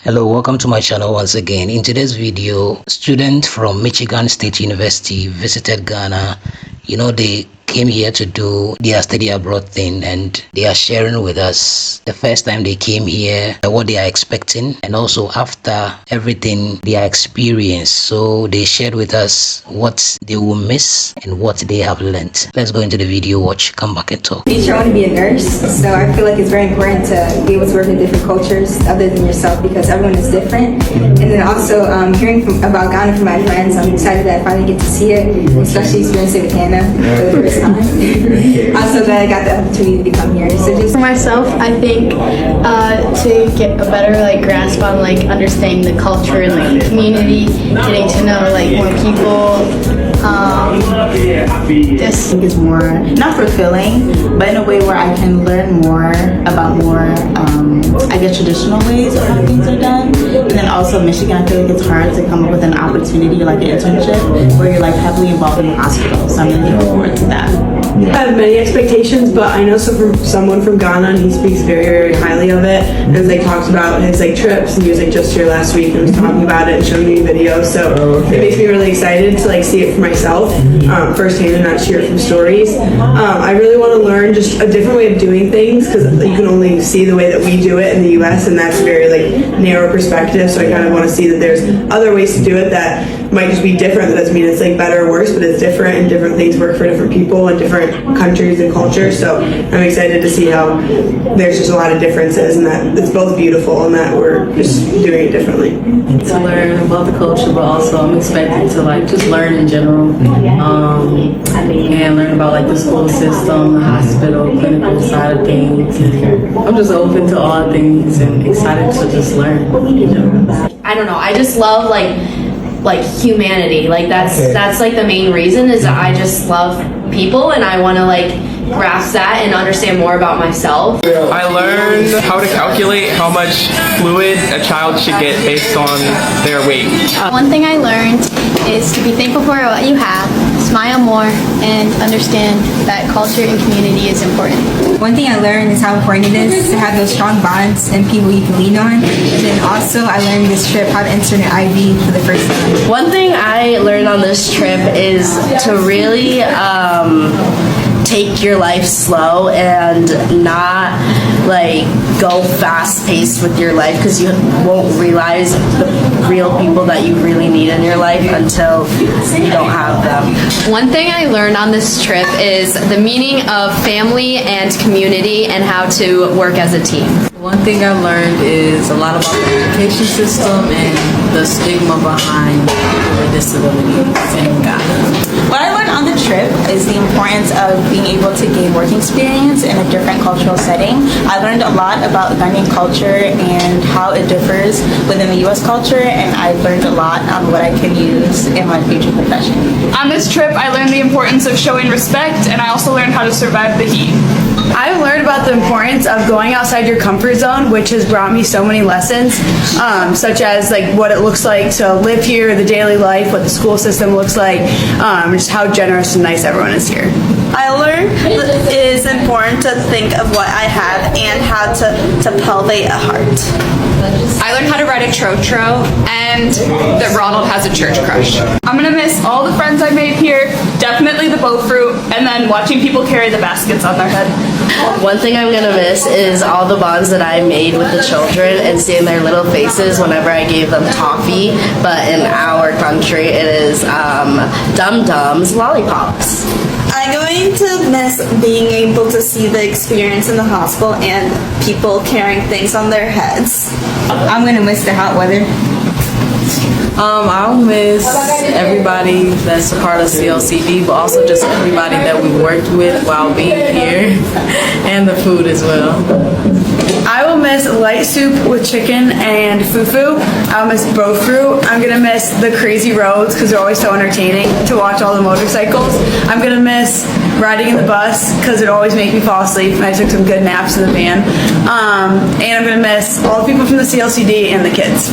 Hello, welcome to my channel once again. In today's video, students from Michigan State University visited Ghana. They came here to do their study abroad thing, and they are sharing with us the first time they came here, what they are expecting, and also after everything they are experienced. So they shared with us what they will miss and what they have learned. Let's go into the video, watch, come back and talk. I want to be a nurse, so I feel like it's very important to be able to work in different cultures other than yourself, because everyone is different. And then also hearing about Ghana from my friends, I'm excited that I finally get to see it, especially experiencing it with Hannah for the first time. Also that I got the opportunity to come here. So just for myself, I think to get a better grasp on understanding the culture and the community, getting to know more people. This is more not fulfilling, but in a way where I can learn more about I guess traditional ways of how things are done. And then also Michigan, I feel like it's hard to come up with an opportunity like an internship where you're heavily involved in the hospital. So I'm really looking forward to that. I have many expectations, but I know someone from Ghana, and he speaks very, very highly of it. As they talked about his trips, and he was just here last week and was talking about it and showing me videos. So it makes me really excited to see it for myself firsthand and not just hear it from stories. I really want to learn just a different way of doing things, because you can only see the way that we do it in the U.S. and that's very narrow perspective. So I kind of want to see that there's other ways to do it that might just be different. That doesn't mean it's better or worse, but it's different, and different things work for different people and different countries and cultures. So I'm excited to see how there's just a lot of differences, and that it's both beautiful and that we're just doing it differently. To learn about the culture, but also I'm expected to just learn in general, and learn about the school system, the hospital, clinical side of things. I'm just open to all things and excited to just learn in general. I don't know, I just love humanity. That's the main reason, is that I just love people and I want to grasp that and understand more about myself. I learned how to calculate how much fluid a child should get based on their weight. One thing I learned is to be thankful for what you have, smile more, and understand that culture and community is important. one thing I learned is how important it is to have those strong bonds and people you can lean on. And then also I learned this trip how to enter an IB for the first time. One thing I learned on this trip is to really take your life slow and not go fast paced with your life, because you won't realize the real people that you really need in your life until you don't have them. One thing I learned on this trip is the meaning of family and community and how to work as a team. One thing I learned is a lot about the education system and the stigma behind people with disabilities in Ghana. What I learned on the trip is the importance of being able to gain work experience in a different cultural setting. I learned a lot about Ghanaian culture and how it differs within the U.S. culture, and I learned a lot on what I can use in my future profession. On this trip, I learned the importance of showing respect, and I also learned how to survive the heat. I've learned about the importance of going outside your comfort zone, which has brought me so many lessons, such as what it looks like to live here, the daily life, what the school system looks like, just how generous and nice everyone is here. I learned it is important to think of what I have and how to cultivate a heart. I learned how to ride a trotro and that Ronald has a church crush. I'm gonna miss all the friends I made here, definitely the bow fruit, and then watching people carry the baskets on their head. One thing I'm gonna miss is all the bonds that I made with the children and seeing their little faces whenever I gave them toffee, but in our country it is dum-dums, lollipops. I'm going to miss being able to see the experience in the hospital and people carrying things on their heads. I'm going to miss the hot weather. I'll miss everybody that's a part of CLCD, but also just everybody that we worked with while being here, and the food as well. I will miss light soup with chicken and fufu. I'll miss bow fruit. I'm going to miss the crazy roads because they're always so entertaining to watch all the motorcycles. I'm going to miss riding in the bus because it always made me fall asleep, and I took some good naps in the van. And I'm gonna miss all the people from the CLCD and the kids.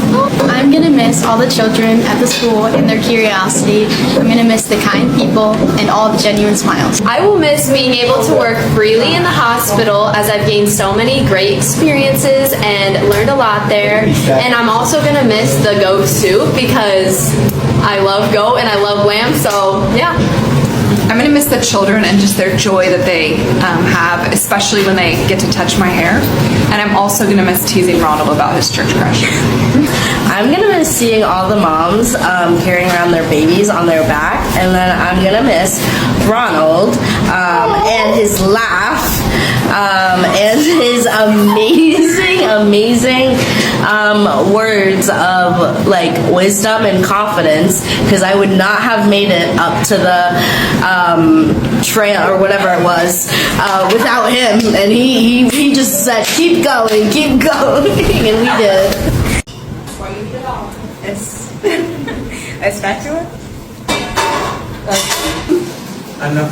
I'm gonna miss all the children at the school and their curiosity. I'm gonna miss the kind people and all the genuine smiles. I will miss being able to work freely in the hospital as I've gained so many great experiences and learned a lot there. And I'm also gonna miss the goat soup because I love goat and I love lamb, so yeah. I'm gonna miss the children and just their joy that they have, especially when they get to touch my hair. And I'm also gonna miss teasing Ronald about his church crush. I'm gonna miss seeing all the moms carrying around their babies on their back, and then I'm gonna miss Ronald and his laugh and his amazing words of like wisdom and confidence, because I would not have made it up to the trail or whatever it was without him. And he just said, keep going, and we did. A spatula?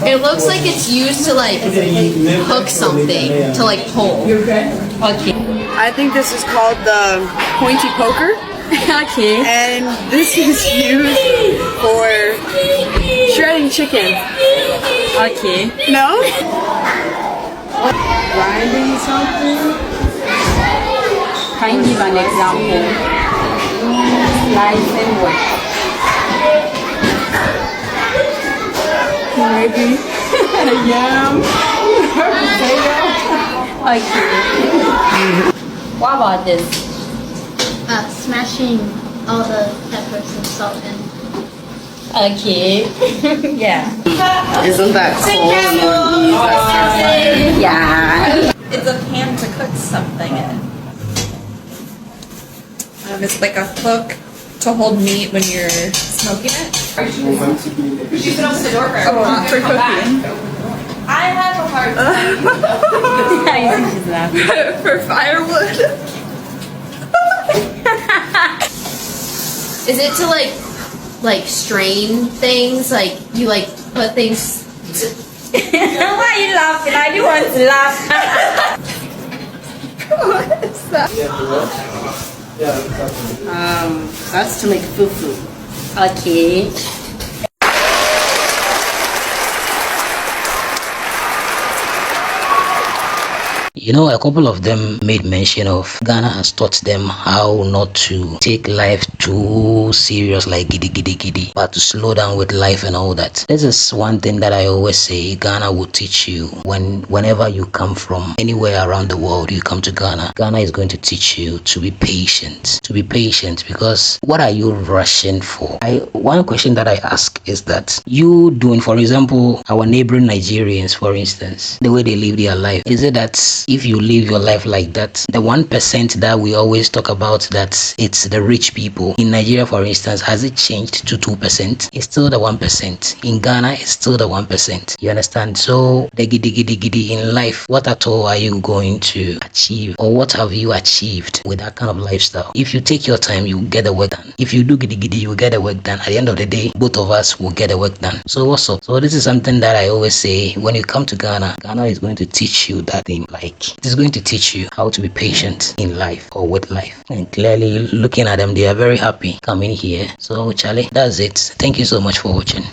It looks like it's used to like hook something, to like pull. You okay? Okay. I think this is called the pointy poker. Okay. And this is used for shredding chicken. Okay. No? Grinding something? Can you give an example? Slice and what? Maybe yam, potato. Okay. What about this? Smashing all the peppers and salt in. Okay. Yeah. Isn't that cool? Yeah. It's a pan to cook something in. It's like a hook to hold meat when you're smoking it. You can open the door for A pot for cooking. I have a hard time. Yeah, you think she's laughing. For firewood. Is it to like strain things? Like you like put things. Why are you laughing? I do want to laugh. What is that? That's to make fufu. Okay. You know, a couple of them made mention of Ghana has taught them how not to take life too serious like giddy giddy giddy, but to slow down with life and all that. This is one thing that I always say Ghana will teach you. Whenever you come from anywhere around the world, you come to Ghana, Ghana is going to teach you to be patient. To be patient, because what are you rushing for? One question that I ask is that you doing, for example, our neighboring Nigerians, for instance, the way they live their life, is it that if you live your life like that, the 1% that we always talk about, that it's the rich people in Nigeria, for instance, has it changed to 2%? It's still the 1%. In Ghana, it's still the 1%. You understand? So the giddy giddy giddy in life, what at all are you going to achieve, or what have you achieved with that kind of lifestyle? If you take your time, you get the work done. If you do giddy giddy, you get the work done. At the end of the day, both of us will get the work done. So what's up? So this is something that I always say, when you come to Ghana, Ghana is going to teach you that thing. Like, it is going to teach you how to be patient in life or with life. And clearly looking at them, they are very happy coming here. So Charlie, that's it. Thank you so much for watching.